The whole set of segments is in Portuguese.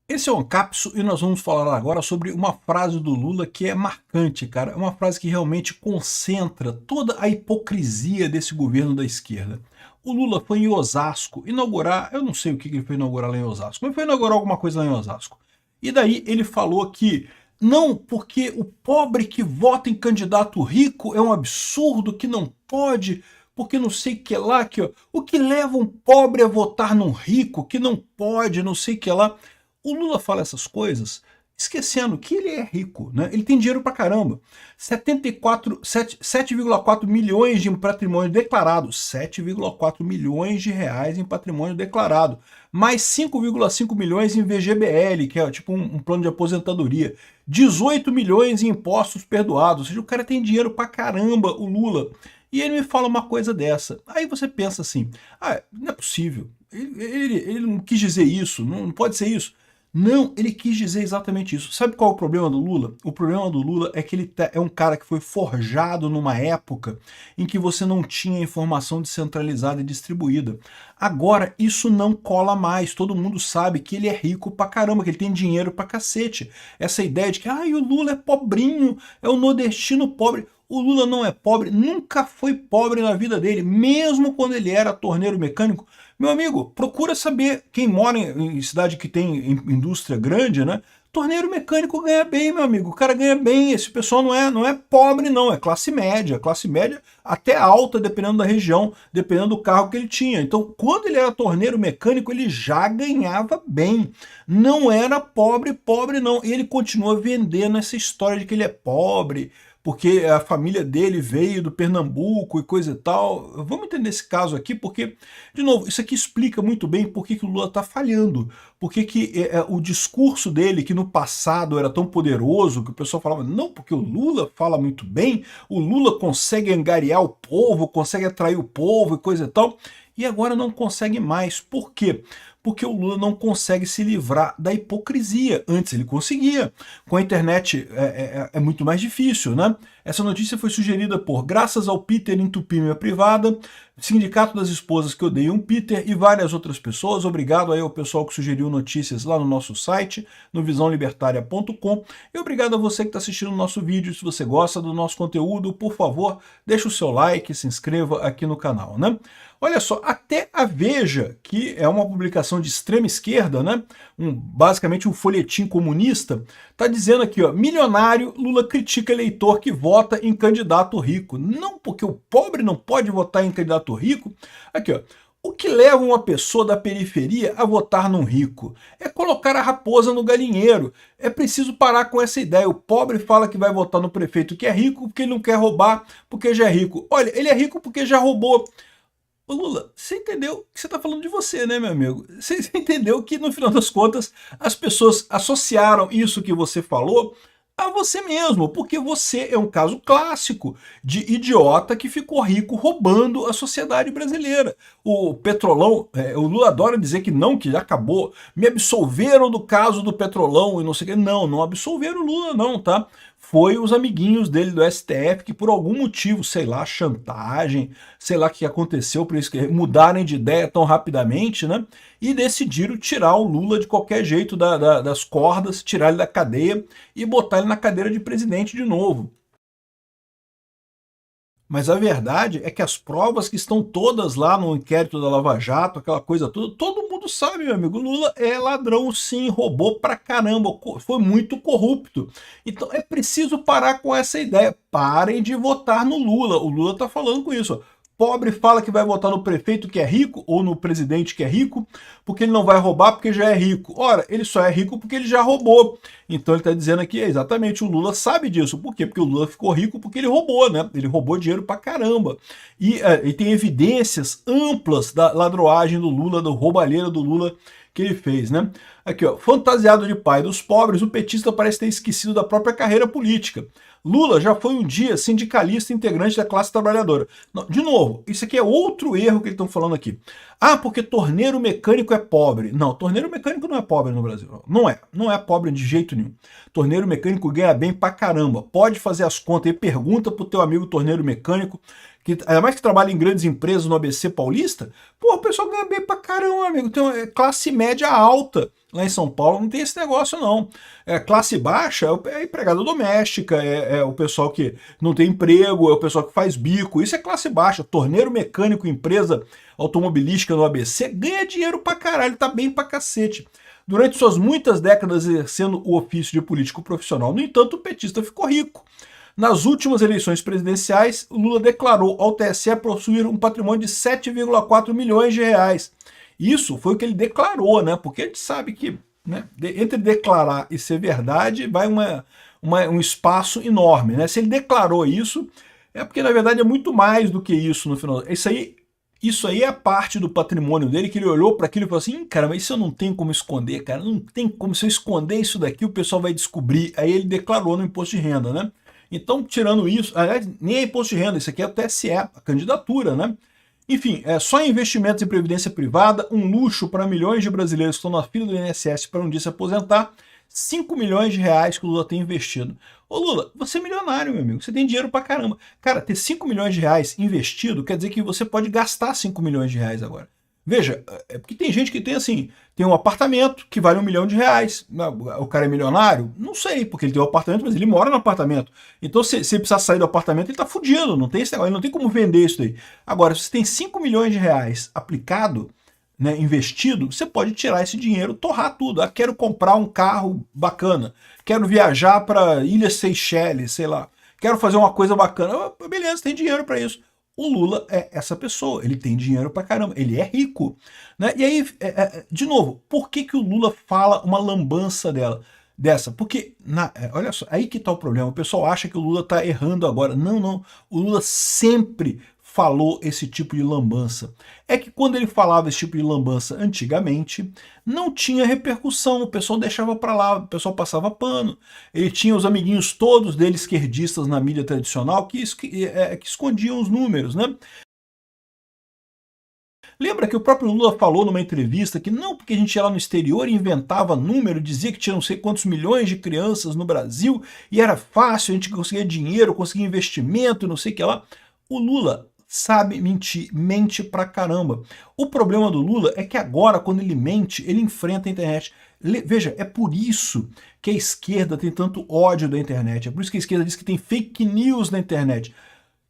Esse é o Ancapso e nós vamos falar agora sobre uma frase do Lula que é marcante, cara. É uma frase que realmente concentra toda a hipocrisia desse governo da esquerda. O Lula foi em Osasco inaugurar, eu não sei o que ele foi inaugurar lá em Osasco, mas foi inaugurar alguma coisa lá em Osasco. E daí ele falou que não, porque o pobre que vota em candidato rico é um absurdo, que não pode, porque não sei o que lá, que ó, o que leva um pobre a votar num rico, que não pode, não sei o que lá. O Lula fala essas coisas esquecendo que ele é rico, né? Ele tem dinheiro pra caramba. 7,4 milhões de patrimônio declarado, 7,4 milhões de reais em patrimônio declarado, mais 5,5 milhões em VGBL, que é tipo um plano de aposentadoria, 18 milhões em impostos perdoados, ou seja, o cara tem dinheiro pra caramba, o Lula. E ele me fala uma coisa dessa. Aí você pensa assim, não é possível, ele não quis dizer isso, não pode ser isso. Não, ele quis dizer exatamente isso. Sabe qual é o problema do Lula? O problema do Lula é que ele é um cara que foi forjado numa época em que você não tinha informação descentralizada e distribuída. Agora, isso não cola mais. Todo mundo sabe que ele é rico pra caramba, que ele tem dinheiro pra cacete. Essa ideia de que o Lula é pobrinho, é o nordestino pobre. O Lula não é pobre, nunca foi pobre na vida dele, mesmo quando ele era torneiro mecânico. Meu amigo, procura saber, quem mora em cidade que tem indústria grande, né? Torneiro mecânico ganha bem, meu amigo. O cara ganha bem. Esse pessoal não é pobre, não. É classe média até alta, dependendo da região, dependendo do carro que ele tinha. Então, quando ele era torneiro mecânico, ele já ganhava bem. Não era pobre, pobre não. E ele continua vendendo essa história de que ele é pobre, porque a família dele veio do Pernambuco e coisa e tal. Vamos entender esse caso aqui, porque, de novo, isso aqui explica muito bem por que o Lula está falhando, por que o discurso dele, que no passado era tão poderoso, que o pessoal falava, não, porque o Lula fala muito bem, o Lula consegue angariar o povo, consegue atrair o povo e coisa e tal, e agora não consegue mais. Por quê? Porque o Lula não consegue se livrar da hipocrisia. Antes ele conseguia. Com a internet é muito mais difícil, né? Essa notícia foi sugerida por Graças ao Peter Entupir Minha Privada, Sindicato das Esposas que Odeiam Peter e várias outras pessoas. Obrigado aí ao pessoal que sugeriu notícias lá no nosso site, no visãolibertaria.com. E obrigado a você que está assistindo o nosso vídeo. Se você gosta do nosso conteúdo, por favor, deixa o seu like, se inscreva aqui no canal, né? Olha só, até a Veja, que é uma publicação de extrema esquerda, né? Basicamente um folhetim comunista, está dizendo aqui, ó, milionário, Lula critica eleitor que vota em candidato rico. Não, porque o pobre não pode votar em candidato rico. Aqui, ó. O que leva uma pessoa da periferia a votar num rico? É colocar a raposa no galinheiro. É preciso parar com essa ideia. O pobre fala que vai votar no prefeito que é rico porque ele não quer roubar, porque já é rico. Olha, ele é rico porque já roubou. Ô Lula, você entendeu que você está falando de você, né, meu amigo? Você entendeu que, no final das contas, as pessoas associaram isso que você falou a você mesmo, porque você é um caso clássico de idiota que ficou rico roubando a sociedade brasileira. O Petrolão, o Lula adora dizer que não, que já acabou. Me absolveram do caso do Petrolão e não sei o que. Não, não absolveram o Lula não, tá? Foi os amiguinhos dele do STF que por algum motivo, sei lá, chantagem, sei lá o que aconteceu para eles mudarem de ideia tão rapidamente, né? E decidiram tirar o Lula de qualquer jeito das cordas, tirar ele da cadeia e botar ele na cadeira de presidente de novo. Mas a verdade é que as provas que estão todas lá no inquérito da Lava Jato, aquela coisa toda, todo mundo sabe, meu amigo, Lula é ladrão sim, roubou pra caramba, foi muito corrupto. Então é preciso parar com essa ideia, parem de votar no Lula, o Lula tá falando com isso, ó. Pobre fala que vai votar no prefeito que é rico ou no presidente que é rico, porque ele não vai roubar porque já é rico. Ora, ele só é rico porque ele já roubou. Então ele está dizendo aqui, exatamente, o Lula sabe disso. Por quê? Porque o Lula ficou rico porque ele roubou, né? Ele roubou dinheiro pra caramba. E tem evidências amplas da ladroagem do Lula, do roubalheiro do Lula que ele fez, né? Aqui, ó, fantasiado de pai dos pobres, o petista parece ter esquecido da própria carreira política. Lula já foi um dia sindicalista integrante da classe trabalhadora. Não, de novo, isso aqui é outro erro que eles estão falando aqui. Ah, porque torneiro mecânico é pobre. Não, torneiro mecânico não é pobre no Brasil. Não é pobre de jeito nenhum. Torneiro mecânico ganha bem pra caramba. Pode fazer as contas aí, pergunta pro teu amigo torneiro mecânico, que ainda mais que trabalha em grandes empresas no ABC Paulista, pô, o pessoal ganha bem pra caramba, amigo. Tem uma classe média alta. Lá em São Paulo não tem esse negócio, não. Classe baixa é a empregada doméstica, é o pessoal que não tem emprego, é o pessoal que faz bico. Isso é classe baixa. Torneiro mecânico, empresa automobilística no ABC, ganha dinheiro pra caralho, tá bem pra cacete. Durante suas muitas décadas exercendo o ofício de político profissional, no entanto, o petista ficou rico. Nas últimas eleições presidenciais, Lula declarou ao TSE possuir um patrimônio de 7,4 milhões de reais. Isso foi o que ele declarou, né? Porque a gente sabe que, né, entre declarar e ser verdade vai um espaço enorme, né? Se ele declarou isso, é porque na verdade é muito mais do que isso no final. Isso aí é a parte do patrimônio dele que ele olhou para aquilo e falou assim, cara, mas isso eu não tenho como esconder, cara, não tem como, se eu esconder isso daqui o pessoal vai descobrir. Aí ele declarou no imposto de renda, né? Então, tirando isso, aliás, nem é imposto de renda, isso aqui é o TSE, a candidatura, né? Enfim, só investimentos em previdência privada, um luxo para milhões de brasileiros que estão na fila do INSS para um dia se aposentar, 5 milhões de reais que o Lula tem investido. Ô Lula, você é milionário, meu amigo, você tem dinheiro pra caramba. Cara, ter 5 milhões de reais investido quer dizer que você pode gastar 5 milhões de reais agora. Veja, é porque tem gente que tem assim, tem um apartamento que vale 1 milhão de reais. O cara é milionário? Não sei, porque ele tem um apartamento, mas ele mora no apartamento. Então, se ele precisar sair do apartamento, ele tá fudido, não tem esse negócio, ele não tem como vender isso daí. Agora, se você tem 5 milhões de reais aplicado, né, investido, você pode tirar esse dinheiro, torrar tudo. Ah, quero comprar um carro bacana, quero viajar para Ilhas Seychelles, sei lá, quero fazer uma coisa bacana. Beleza, tem dinheiro para isso. O Lula é essa pessoa, ele tem dinheiro pra caramba, ele é rico. Né? E aí, de novo, por que o Lula fala uma lambança dessa? Porque, olha só, aí que tá o problema, o pessoal acha que o Lula tá errando agora. Não, não, o Lula sempre falou esse tipo de lambança. É que quando ele falava esse tipo de lambança antigamente, não tinha repercussão, o pessoal deixava para lá, o pessoal passava pano. Ele tinha os amiguinhos todos dele esquerdistas na mídia tradicional que escondiam os números, né? Lembra que o próprio Lula falou numa entrevista que não porque a gente ia lá no exterior e inventava número, dizia que tinha não sei quantos milhões de crianças no Brasil e era fácil, a gente conseguia dinheiro, conseguia investimento, não sei o que lá. O Lula sabe mentir, mente pra caramba. O problema do Lula é que agora, quando ele mente, ele enfrenta a internet. Veja, é por isso que a esquerda tem tanto ódio da internet, é por isso que a esquerda diz que tem fake news na internet.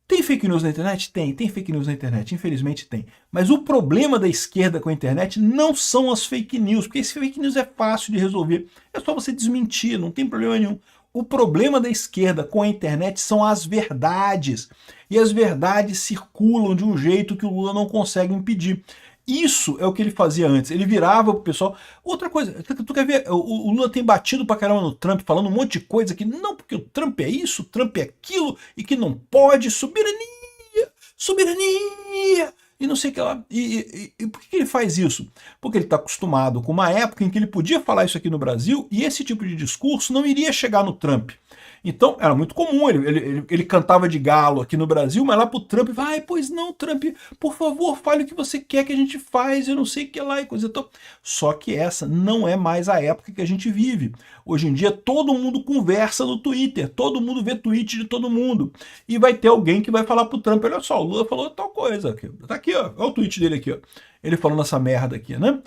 Tem fake news na internet? Tem fake news na internet, infelizmente tem. Mas o problema da esquerda com a internet não são as fake news, porque esse fake news é fácil de resolver. É só você desmentir, não tem problema nenhum. O problema da esquerda com a internet são as verdades. E as verdades circulam de um jeito que o Lula não consegue impedir. Isso é o que ele fazia antes. Ele virava pro pessoal. Outra coisa, tu quer ver? O Lula tem batido pra caramba no Trump, falando um monte de coisa que não, porque o Trump é isso, o Trump é aquilo, e que não pode, soberania, soberania, e não sei o que lá. E por que ele faz isso? Porque ele está acostumado com uma época em que ele podia falar isso aqui no Brasil e esse tipo de discurso não iria chegar no Trump. Então, era muito comum, ele cantava de galo aqui no Brasil, mas lá pro Trump, vai, pois não, Trump, por favor, fale o que você quer que a gente faz, eu não sei o que lá e coisa e tal. Só que essa não é mais a época que a gente vive. Hoje em dia, todo mundo conversa no Twitter, todo mundo vê tweet de todo mundo. E vai ter alguém que vai falar pro Trump, olha só, o Lula falou tal coisa, aqui, tá aqui, ó, olha o tweet dele aqui, ó. Ele falando essa merda aqui, né?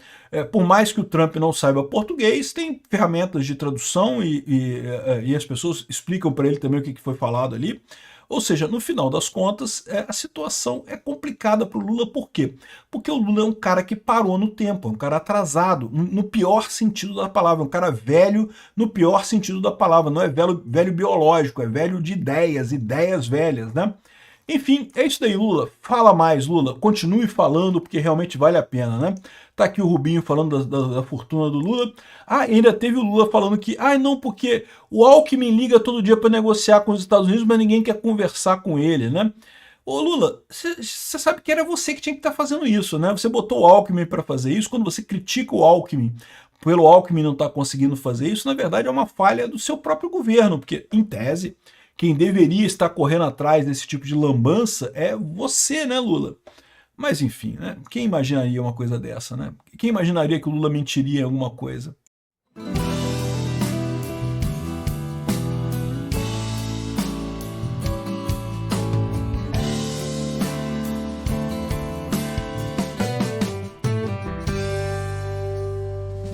Por mais que o Trump não saiba português, tem ferramentas de tradução e as pessoas explicam para ele também o que foi falado ali. Ou seja, no final das contas, a situação é complicada para o Lula. Por quê? Porque o Lula é um cara que parou no tempo, é um cara atrasado, no pior sentido da palavra, um cara velho no pior sentido da palavra. Não é velho biológico, é velho de ideias velhas, né? Enfim, é isso daí, Lula. Fala mais, Lula. Continue falando, porque realmente vale a pena, né? Tá aqui o Rubinho falando da fortuna do Lula. Ah, ainda teve o Lula falando que, não, porque o Alckmin liga todo dia para negociar com os Estados Unidos, mas ninguém quer conversar com ele, né? Ô Lula, você sabe que era você que tinha que estar fazendo isso, né? Você botou o Alckmin para fazer isso. Quando você critica o Alckmin, pelo Alckmin não estar conseguindo fazer isso, na verdade é uma falha do seu próprio governo, porque, em tese, quem deveria estar correndo atrás desse tipo de lambança é você, né, Lula? Mas enfim, né? Quem imaginaria uma coisa dessa, né? Quem imaginaria que o Lula mentiria em alguma coisa?